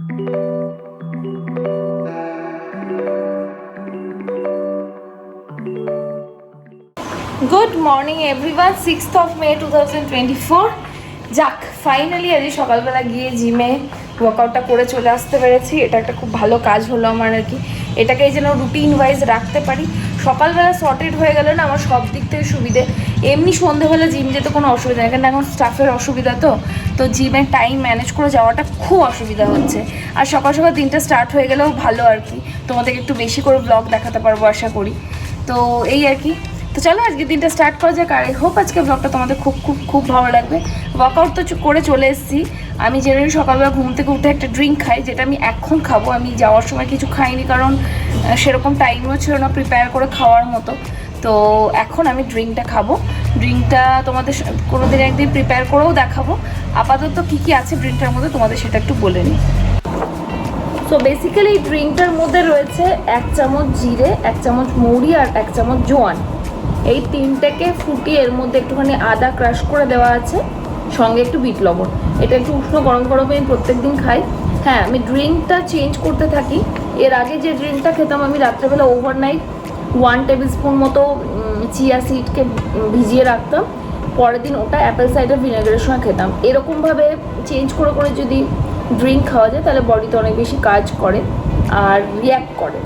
Good morning everyone, 6th of May 2024। যাক, finally আজ সকালবেলা গিয়ে জিমে ওয়ার্কআউটটা করে চলে আসতে পেরেছি। এটা একটা খুব ভালো কাজ হলো আমার আর কি। এটাকে যেন রুটিন ওয়াইজ রাখতে পারি, সকালবেলা সর্টেড হয়ে গেলে না আমার সব দিক থেকে সুবিধে। এমনি সন্ধেবেলা জিম যেতে কোনো অসুবিধা নেই, কারণ এখন স্টাফের অসুবিধা, তো জিমের টাইম ম্যানেজ করে যাওয়াটা খুব অসুবিধা হচ্ছে। আর সকাল সকাল দিনটা স্টার্ট হয়ে গেলেও ভালো আর কি, তোমাদেরকে একটু বেশি করে ব্লগ দেখাতে পারবো আশা করি। তো এই আর কি। তো চলো আজকে দিনটা স্টার্ট করা যাক। আর আই হোপ আজকে ব্লগটা তোমাদের খুব খুব খুব ভালো লাগবে। ওয়ার্কআউট তো করে চলে এসেছি। আমি জেনারেলি সকালবেলা ঘুম থেকে উঠে একটা ড্রিঙ্ক খাই, যেটা আমি এখন খাবো। আমি যাওয়ার সময় কিছু খাইনি, কারণ সেরকম টাইমও ছিল না প্রিপেয়ার করে খাওয়ার মতো। তো এখন আমি ড্রিঙ্কটা খাবো। ড্রিঙ্কটা তোমাদের কোনো দিন একদিন প্রিপেয়ার করেও দেখাবো। আপাতত কী কী আছে ড্রিঙ্কটার মধ্যে তোমাদের সেটা একটু বলে নিই। সো বেসিক্যালি এই ড্রিঙ্কটার মধ্যে রয়েছে 1 চামচ জিরে, 1 চামচ মৌরি আর 1 চামচ জোয়ান। এই তিনটাকে ফুটিয়ে এর মধ্যে একটুখানি আদা ক্রাশ করে দেওয়া আছে, সঙ্গে একটু বিট লবণ। এটা একটু উষ্ণ গরম গরমে আমি প্রত্যেক দিন খাই। হ্যাঁ, আমি ড্রিঙ্কটা চেঞ্জ করতে থাকি। এর আগে যে ড্রিঙ্কটা খেতাম আমি রাত্রেবেলা ওভারনাইট 1 টেবিল স্পুন মতো চিয়া সিডকে ভিজিয়ে রাখতাম, পরের দিন ওটা অ্যাপেল সাইডার ভিনেগারের সঙ্গে খেতাম। এরকমভাবে চেঞ্জ করে করে যদি ড্রিঙ্ক খাওয়া যায় তাহলে বডিতে অনেক বেশি কাজ করে আর রিয়াক্ট করে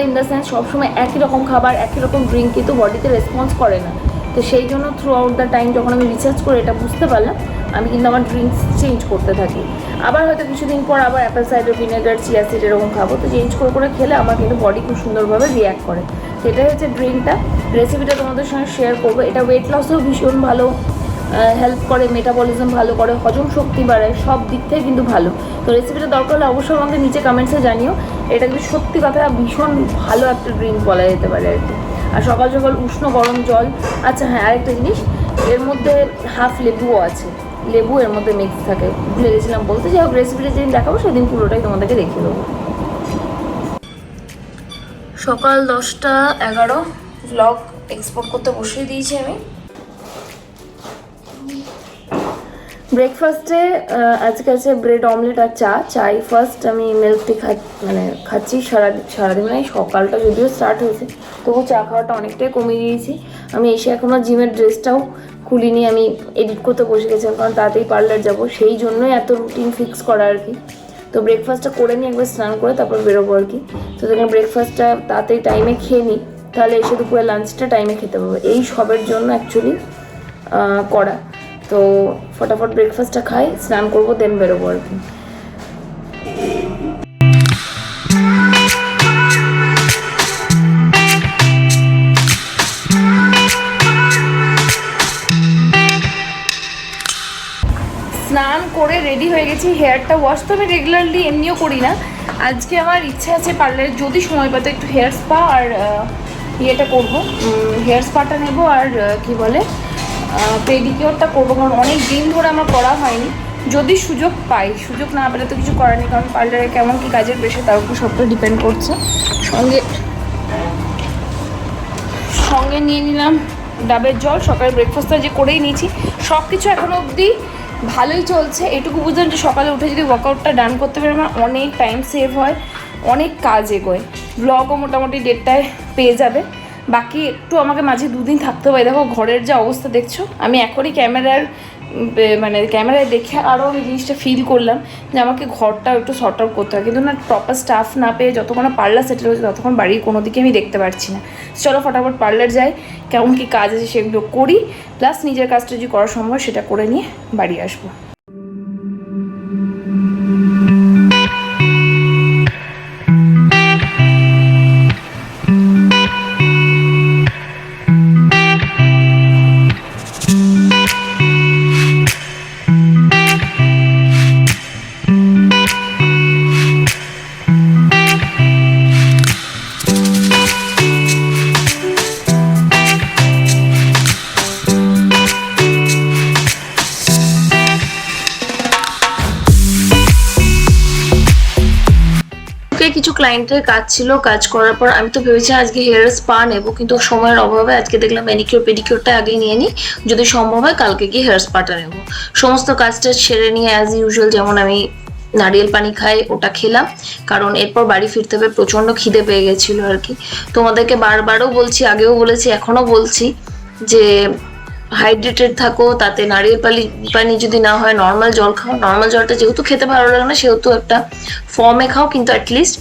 ইন দ্য সেন্স সবসময় একই রকম খাবার একই রকম ড্রিঙ্ক কিন্তু বডিতে রেসপন্স করে না। তো সেই জন্য থ্রু আউট দ্য টাইম যখন আমি রিসার্চ করে এটা বুঝতে পারলাম, আমি কিন্তু আমার ড্রিঙ্কস চেঞ্জ করতে থাকি। আবার হয়তো কিছুদিন পর আবার apple cider vinegar, chia seed এরকম খাবো। তো চেঞ্জ করে করে খেলে আমার কিন্তু বডি খুব সুন্দরভাবে রিয়াক্ট করে। সেটাই হচ্ছে ড্রিঙ্কটা। রেসিপিটা তোমাদের সঙ্গে শেয়ার করবো। এটা ওয়েট লসেও ভীষণ ভালো হেল্প করে, মেটাবলিজম ভালো করে, হজম শক্তি বাড়ায়, সব দিক থেকে কিন্তু ভালো। তো রেসিপিটা দরকার হলে অবশ্যই আমাকে নিচে কমেন্টসে জানিও। এটা কিন্তু সত্যি কথা ভীষণ ভালো একটা ড্রিঙ্ক বলা যেতে পারে আর কি। আর সকাল সকাল উষ্ণ গরম জল। আচ্ছা হ্যাঁ, আরেকটা জিনিস, এর মধ্যে হাফ লেবুও আছে, লেবু এর মধ্যে মিক্স থাকে, ভুলে গেছিলাম বলতে। যাই হোক, রেসিপিটা যেদিন দেখাবো সেদিন পুরোটাই তোমাদেরকে দেখিয়ে দেবো। সকাল 10:11 ব্লগ এক্সপোর্ট করতে বসিয়ে দিয়েছি আমি। ব্রেকফাস্টে আজকে আছে ব্রেড অমলেট আর চাই ফার্স্ট আমি মিল্ক টি খাচ্ছি সারাদিন মানে সকালটা যদিও স্টার্ট হয়েছে, তবু চা খাওয়াটা অনেকটাই কমিয়ে দিয়েছি। আমি এসে এখনও জিমের ড্রেসটাও খুলিনি, আমি এডিট করতে বসে গেছিলাম, কারণ তাড়াতাড়ি পার্লার যাব, সেই জন্যই এত রুটিন ফিক্স করা আর কি। তো ব্রেকফাস্টটা করে নিই, একবার স্নান করে তারপর বেরোবো আর কি। তো সেখানে ব্রেকফাস্টটা তাড়াতাড়ি টাইমে খেয়ে নিই, তাহলে এসে দুপুরে লাঞ্চটা টাইমে খেতে পারবো। এই সবের জন্য অ্যাকচুয়ালি করা। তো ফটাফট ব্রেকফাস্টটা খাই, স্নান করবো, দেন বেরোবো আর কি। স্নান করে রেডি হয়ে গেছি। হেয়ারটা ওয়াশ তো আমি রেগুলারলি এমনিও করি না, আজকে আমার ইচ্ছা আছে পার্লারে যদি সময় পাতো একটু হেয়ার স্পা আর ইয়েটা করবো, হেয়ার স্পাটা নেবো আর কি বলে পেডিকিওরটা করবো, কারণ অনেক দিন ধরে আমার করা হয়নি। যদি সুযোগ পাই, সুযোগ না পেলে তো কিছু করার নেই, কারণ পার্লারে কেমন কি কাজের প্রেশার তার উপর সবটা ডিপেন্ড করছে। সঙ্গে নিয়ে নিলাম ডাবের জল। সকালে ব্রেকফাস্টটা যে করেই নিয়েছি, সব কিছু এখনও অবধি ভালোই চলছে। এটুকু বুঝলাম যে সকালে উঠে যদি ওয়ার্কআউটটা ডান করতে পারে আমার অনেক টাইম সেভ হয়, অনেক কাজ এগোয়। ব্লগও মোটামুটি 1:30টায় পেয়ে যাবে। বাকি একটু আমাকে মাঝে 2 দিন থাকতে হবে। দেখো ঘরের যে অবস্থা দেখছো, আমি এখনই ক্যামেরায় দেখে আরও এই জিনিসটা ফিল করলাম যে আমাকে ঘরটাও একটু শর্ট আউট করতে হয়, কিন্তু না প্রপার স্টাফ না পেয়ে যতক্ষণ পার্লার সেটেল হচ্ছে ততক্ষণ বাড়ির কোনো দিকে আমি দেখতে পারছি না। চলো ফটাফট পার্লার যাই, কেমন কী কাজ আছে সেগুলো করি, প্লাস নিজের কাজটা যদি করা সম্ভব সেটা করে নিয়ে বাড়ি আসবো। কিছু ক্লায়েন্টের কাজ ছিল, কাজ করার পর আমি তো ভেবেছি আজকে হেয়ার স্পা নেব, কিন্তু সময়ের অভাবে আজকে দেখলাম ম্যানিকিউর পেডিকিউরটা আগে নিয়ে নিই, যদি সম্ভব হয় কালকে গিয়ে হেয়ার স্পাটা নেব। সমস্ত কাজটা সেরে নিয়ে অ্যাজ ইউজুয়াল যেমন আমি নারিয়েল পানি খাই, ওটা খেলাম, কারণ এরপর বাড়ি ফিরতে হবে, প্রচন্ড খিদে পেয়ে গেছিল আর কি। তোমাদেরকে বারবারও বলছি, আগেও বলেছি, এখনো বলছি যে হাইড্রেটেড থাকো, তাতে নারিয়েল পানি যদি না হয় নর্মাল জল খাও। নর্মাল জলটা যেহেতু খেতে ভালো লাগে না সেহেতু একটা ফর্মে খাও, কিন্তু অ্যাটলিস্ট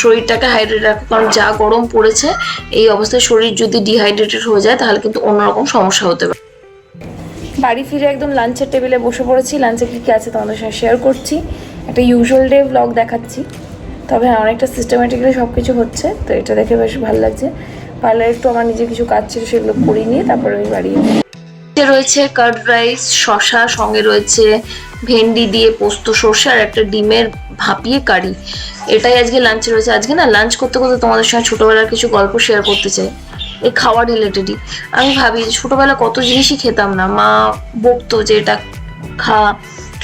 শরীরটাকে হাইড্রেট রাখো, কারণ যা গরম পড়েছে এই অবস্থায় শরীর যদি ডিহাইড্রেটেড হয়ে যায় তাহলে কিন্তু অন্যরকম সমস্যা হতে পারে। বাড়ি ফিরে একদম লাঞ্চের টেবিলে বসে পড়েছি। লাঞ্চে কী কী আছে তোমাদের সঙ্গে শেয়ার করছি। একটা ইউজুয়াল ডে ব্লগ দেখাচ্ছি, তবে হ্যাঁ অনেকটা সিস্টেমেটিক্যালি সব কিছু হচ্ছে, তো এটা দেখে বেশ ভালো লাগছে। পার্লারে একটু আমার নিজের কিছু কাজ ছিল, সেগুলো করিয়ে নিয়ে তারপরে আমি বাড়ি রয়েছে কার্ড রাইস, শশা, সঙ্গে রয়েছে ভেন্ডি দিয়ে পোস্ত সর্ষে আর একটা ডিমের ভাপিয়ে কারি। এটাই আজকে লাঞ্চে রয়েছে। আজকে না লাঞ্চ করতে করতে তোমাদের সঙ্গে ছোটবেলার কিছু গল্প শেয়ার করতে চাই, এই খাওয়া রিলেটেডই। আমি ভাবি ছোটবেলা কত জিনিসই খেতাম না, মা বকতো যে এটা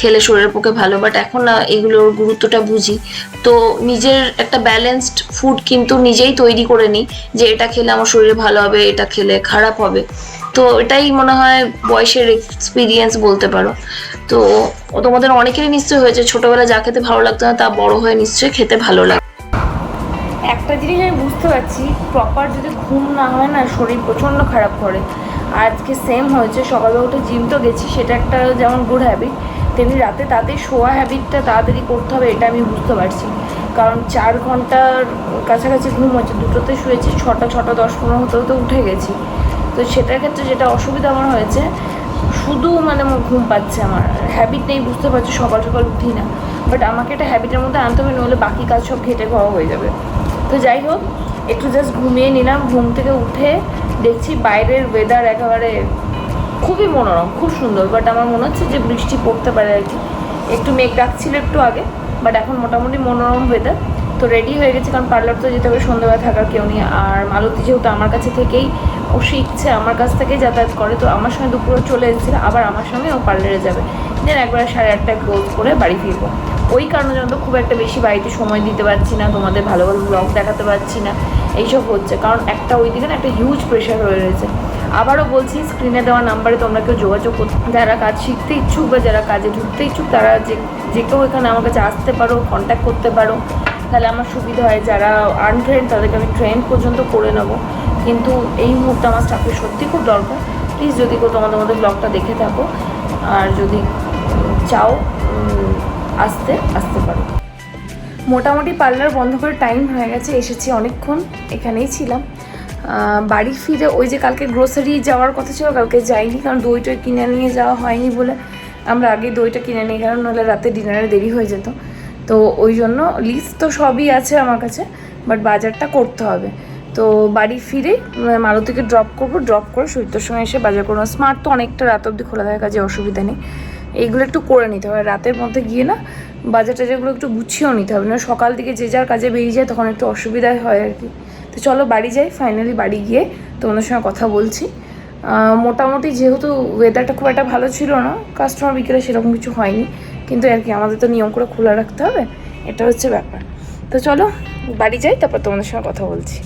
খেলে শরীরের পক্ষে ভালো, বাট এখন না এগুলোর গুরুত্বটা বুঝি। তো নিজের একটা ব্যালেন্সড ফুড কিন্তু নিজেই তৈরি করে নিই, যে এটা খেলে আমার শরীরে ভালো হবে, এটা খেলে খারাপ হবে। তো এটাই মনে হয় বয়সের এক্সপিরিয়েন্স বলতে পারো। তো তোমাদের অনেকেরই নিশ্চয়ই হয়েছে, ছোটবেলা যা খেতে ভালো লাগতো না তা বড় হয়ে নিশ্চয়ই খেতে ভালো লাগে। একটা জিনিস আমি বুঝতে পারছি, প্রপার যদি ঘুম না হয় না শরীর প্রচণ্ড খারাপ করে। আজকে সেম হয়েছে, সকালবেলা উঠে জিম তো গেছি, সেটা একটা যেমন গুড হ্যাবিট, তেমনি রাতে তাদের শোয়া হ্যাবিটটা তাড়াতাড়ি করতে হবে, এটা আমি বুঝতে পারছি। কারণ 4 ঘন্টার কাছাকাছি ঘুম হচ্ছে, 2টোতে শুয়েছি, 6টা 10-15 হতে হতে উঠে গেছি। তো সেটার ক্ষেত্রে যেটা অসুবিধা আমার হয়েছে, শুধু মানে ঘুম পাচ্ছে, আমার হ্যাবিট নেই, বুঝতে পারছি সকাল সকাল উঠি না, বাট আমাকে এটা হ্যাবিটের মধ্যে আনতে হবে, নইলে বাকি কাজ সব ঘেটে খাওয়া হয়ে যাবে। তো যাই হোক, একটু জাস্ট ঘুমিয়ে নিলাম। ঘুম থেকে উঠে দেখছি বাইরের ওয়েদার একেবারে খুবই মনোরম, খুব সুন্দর, বাট আমার মনে হচ্ছে যে বৃষ্টি পড়তে পারে আর কি। একটু মেঘ ডাকছিল একটু আগে, বাট এখন মোটামুটি মনোরম ওয়েদার। তো রেডি হয়ে গেছি, কারণ পার্লার তো যেতে হবে, সন্ধ্যাবেলা থাকার কেউ নেই। আর মালতী যেহেতু আমার কাছে থেকেই ও শিখছে, আমার কাছ থেকেই যাতায়াত করে, তো আমার সঙ্গে দুপুরে চলে এসেছিলো, আবার আমার সঙ্গে ও পার্লারে যাবে, দেন একবারে 8:30 ক্লোজ করে বাড়ি ফিরবো। ওই কারণে জন্য খুব একটা বেশি বাড়িতে সময় দিতে পারছি না, তোমাদের ভালো ভালো ব্লগ দেখাতে পারছি না, এইসব হচ্ছে। কারণ একটা ওই দিকে না একটা হিউজ প্রেশার হয়ে রয়েছে। আবারও বলছি, স্ক্রিনে দেওয়া নাম্বারে তোমরা কেউ যোগাযোগ করতে, যারা কাজ শিখতে ইচ্ছুক বা যারা কাজে ঢুকতে ইচ্ছুক, তারা যে কেউ এখানে আমার কাছে আসতে পারো, কন্ট্যাক্ট করতে পারো, তাহলে আমার সুবিধা হয়। যারা আনট্রেন্ড তাদেরকে আমি ট্রেন পর্যন্ত করে নেবো, কিন্তু এই মুহূর্তে আমার স্টাফের সত্যি খুব দরকার। প্লিজ যদি কেউ তোমাদের ব্লগটা দেখে থাকো আর যদি চাও আসতে পারো। মোটামুটি পার্লার বন্ধ করে টাইম হয়ে গেছে, এসেছি অনেকক্ষণ, এখানেই ছিলাম। বাড়ি ফিরে ওই যে কালকে গ্রোসারি যাওয়ার কথা ছিল, কালকে যাইনি, কারণ দইটা কিনে নিয়ে যাওয়া হয়নি বলে আমরা আগে দইটা কিনে নিই, কারণ নাহলে রাতে ডিনারে দেরি হয়ে যেত। তো ওই জন্য লিস্ট তো সবই আছে আমার কাছে, বাট বাজারটা করতে হবে। তো বাড়ি ফিরে মালতীকে ড্রপ করে সৈত্যর সঙ্গে এসে বাজার করবো। স্মার্ট তো অনেকটা রাত অবধি খোলা থাকে, কাজে অসুবিধা নেই। এইগুলো একটু করে নিতে হবে রাতের মধ্যে গিয়ে, না বাজার টাজারগুলো একটু গুছিয়েও নিতে হবে, না সকাল দিকে যে যার কাজে বেরিয়ে যায় তখন একটু অসুবিধাই হয় আর কি। তো চলো বাড়ি যাই। ফাইনালি বাড়ি গিয়ে তোমাদের সঙ্গে কথা বলছি। মোটামুটি যেহেতু ওয়েদারটা খুব একটা ভালো ছিল না, কাস্টমার বিকেলে সেরকম কিছু হয়নি, কিন্তু আর কি আমাদের তো নিয়ম করে খোলা রাখতে হবে, এটা হচ্ছে ব্যাপার। তো চলো বাড়ি যাই, তারপর তোমাদের সঙ্গে কথা বলছি।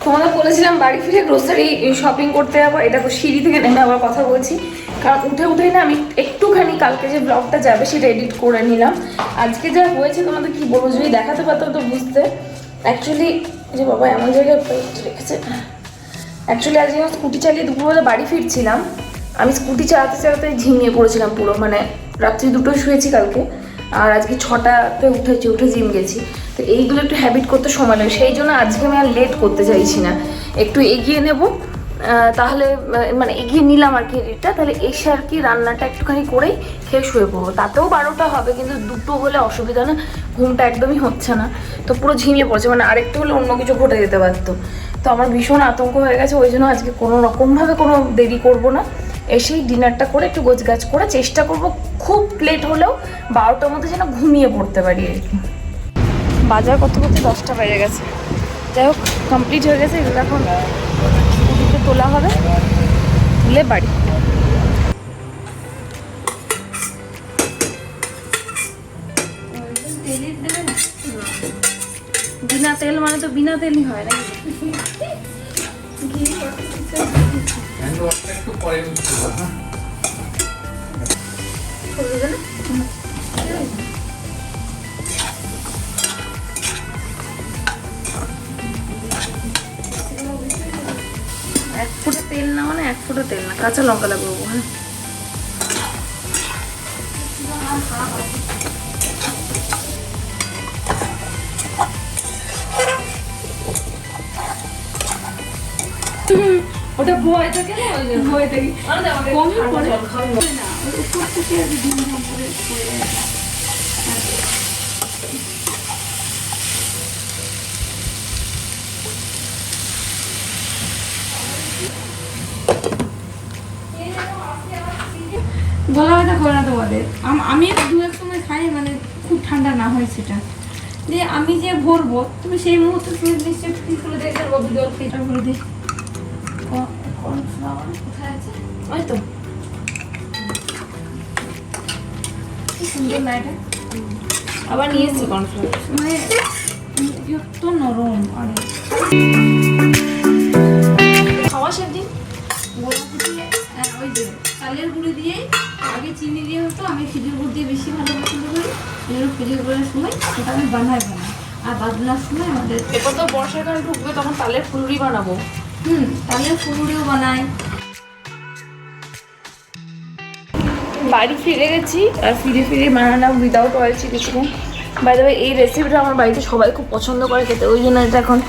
তোমাদের বলেছিলাম বাড়ি ফিরে গ্রোসারি শপিং করতে যাবো, এটা সিঁড়ি থেকে নেমে আবার কথা বলছি, কারণ উঠেই না আমি একটুখানি কালকে যে ব্লগটা যাবে সেটা এডিট করে নিলাম। আজকে যা হয়েছে তোমাদের কি বলবো, যদি দেখাতে পারতাম তো বুঝতে। অ্যাকচুয়ালি যে বাবা এমন জায়গায় রেখেছে, অ্যাকচুয়ালি আজকে আমি স্কুটি চালিয়ে দুপুরবেলা বাড়ি ফিরছিলাম, আমি স্কুটি চালাতে ঝিমিয়ে পড়েছিলাম পুরো, মানে রাত্রি 2টোয় শুয়েছি কালকে, আর আজকে 6টাতে উঠে জিম গেছি। তো এইগুলো একটু হ্যাবিট করতে সময় লাগে, সেই জন্য আজকে আমি আর লেট করতে চাইছি না, একটু এগিয়ে নেব। তাহলে মানে এগিয়ে নিলাম আর কি এটা, তাহলে এসে আর কি রান্নাটা একটুখানি করেই খেয়ে শুয়ে পড়বো। তাতেও 12টা হবে, কিন্তু 2টো হলে অসুবিধা না, ঘুমটা একদমই হচ্ছে না, তো পুরো ঝিমিয়ে পড়ছে, মানে আরেকটু হলে অন্য কিছু ঘটে যেতে পারতো। তো আমার ভীষণ আতঙ্ক হয়ে গেছে, ওই জন্য আজকে কোনো রকমভাবে কোনো দেরি করব না, এসেই ডিনারটা করে একটু গোছগাছ করে চেষ্টা করব খুব লেট হলেও 12টার মধ্যে যেন ঘুমিয়ে পড়তে পারি আর কি। বাজার করতে 10টা বেজে গেছে, যাই হোক কমপ্লিট হয়ে গেছে। এগুলো এখন স্কুটিতে তোলা হবে, তুলে বাড়ি। বিনা তেল মানে তো বিনা তেলই হয় না, তেল না, মানে 1 ফোঁটা তেল না, কাঁচা লঙ্কা লাগবে। হ্যাঁ, ওটা ভয় থাকে না, ওই যে ভয় থাকে কমই পড়ে না, ওই উপর থেকে আর কি ডিম করে পড়ে যায়। গলা ব্যথা করে না তোমাদের? আমি দু এক সময় খাই, মানে খুব ঠান্ডা না হয় সেটা, যে আমি যে ভরবো তুমি সেই মুহূর্তে তুমি নিশ্চয়ই ফ্রিজ করে দেখতে পারবো, জল ফিল্টার করে দিই। কর্নফ্লাওয়ার কোথায় আছে? ওই তো, কি সুন্দর না এটা। আবার নিয়ে এসছি কর্নফ্লাওয়ার, মানে এত নরম। আর খাওয়া সেদিন ওই যে চালের গুঁড়ি দিয়েই, আগে চিনি দিয়ে হতো, আমি খেজুর গুড় দিয়ে বেশি ভালো পছন্দ করি। খেজুর গুড়ের সময় সেটা আমি বানাই আর বাদনার সময় আমাদের এরপর তো বর্ষাকাল ঢুকবে, তখন তালের ফুলুরি বানাবো। তালের ফুলুরিও বানাই। বাড়ি ফিরে গেছি, আর ফিরে বানালাম without oil chilli chicken. By the way, এই রেসিপিটা আমার বাড়িতে সবাই খুব পছন্দ করে খেতে, ওই জন্য এটা এখন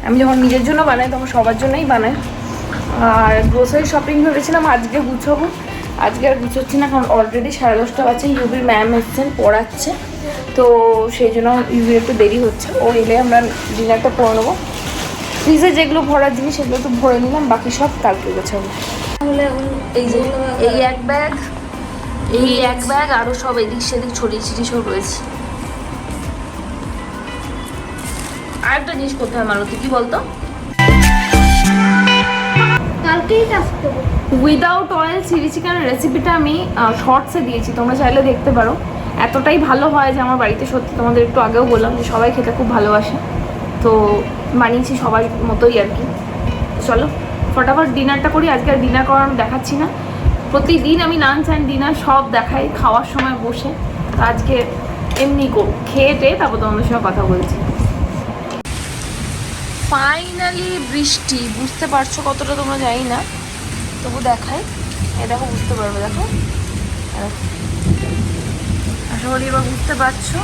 আমি যখন নিজের জন্য বানাই তখন সবার জন্যই বানাই। আর গ্রোসারি শপিং ভেবেছিলাম আজকে গুছাবো, আজকে আর গুছোচ্ছি না, কারণ অলরেডি 10:30 বাজে। ইউবির ম্যাম এসছেন, পড়াচ্ছে, তো সেই জন্য ইউবির একটু দেরি হচ্ছে। ও এলে আমরা ডিনারটা করে নেবো। ফ্রিজে যেগুলো ভরার জিনিস সেগুলো তো ভরে নিলাম, বাকি সব কালকে গোছাবো। তাহলে এই যে এই এক ব্যাগ আরও সব এদিক সেদিক ছড়িয়ে ছিটিয়ে সব রয়েছে। আর একটা জিনিস করতে হয় মালতী, কি বলতো, উইদাউট অয়েল চিলি চিকেনের রেসিপিটা আমি শর্টসে দিয়েছি, তোমরা চাইলে দেখতে পারো। এতটাই ভালো হয় যে আমার বাড়িতে, সত্যি তোমাদের একটু আগেও বললাম যে সবাই খেতে খুব ভালোবাসে, তো বানিয়েছি সবার মতোই আর কি। চলো ফটাফট ডিনারটা করি। আজকে আর ডিনার করানো দেখাচ্ছি না, প্রতিদিন আমি লাঞ্চ অ্যান্ড ডিনার সব দেখাই খাওয়ার সময় বসে, তো আজকে এমনি খেয়ে তারপর তোমাদের সঙ্গে কথা বলছি। ফাইনালি বৃষ্টি, বুঝতে পারছো কতটা তোমরা, জানি না, তবু দেখাই। এ দেখো, বুঝতে পারবে, দেখো, আশা করি এবার বুঝতে পারছো।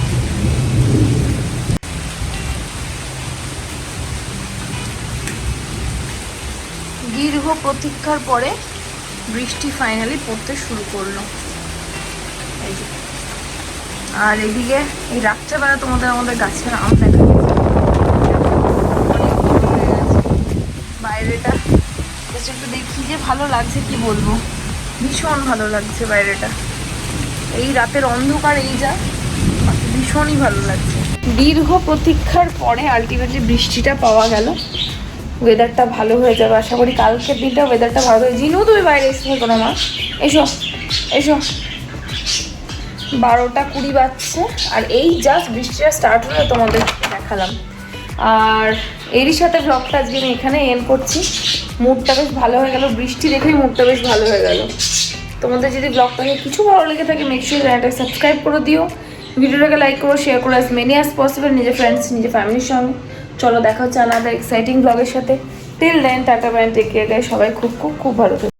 দীর্ঘ প্রতীক্ষার পরে বৃষ্টি ফাইনালি পড়তে শুরু করলো। এই যে, আর এদিকে এই রাত্রেবেলা তোমাদের আমাদের গাছের আম দেখা গেছে, বাইরেটা একটু দেখি যে ভালো লাগছে, কি বলবো, ভীষণ ভালো লাগছে বাইরেটা। এই রাতের অন্ধকার, এই যা ভীষণই ভালো লাগছে। দীর্ঘ প্রতীক্ষার পরে আলটিমেটলি বৃষ্টিটা পাওয়া গেল, ওয়েদারটা ভালো হয়ে যাবে আশা করি। কালকের দিনটা ওয়েদারটা ভালো হয়ে, জিনু তুমি বাইরে এসে থাকো না মা, এসো 12:20 বাজছে, আর এই জাস্ট বৃষ্টিটা স্টার্ট হলে তোমাদের দেখালাম। আর এরই সাথে ব্লগটা আজকে আমি এখানে এন্ড করছি। মুডটা বেশ ভালো হয়ে গেল, বৃষ্টি দেখেই মুডটা বেশ ভালো হয়ে গেল। তোমাদের যদি ব্লগটাকে কিছু ভালো লেগে থাকে, মেক শিওর চ্যানেলটাকে সাবস্ক্রাইব করে দিও, ভিডিওটাকে লাইক করো, শেয়ার করো অ্যাজ মেনি অ্যাজ পসিবল নিজের ফ্রেন্ডস, নিজের ফ্যামিলির সঙ্গে। চলো দেখা হচ্ছে আনাদার এক্সাইটিং ব্লগের সাথে। Till then tata bye, take care guys, সবাই খুব খুব খুব ভালো থাকবে।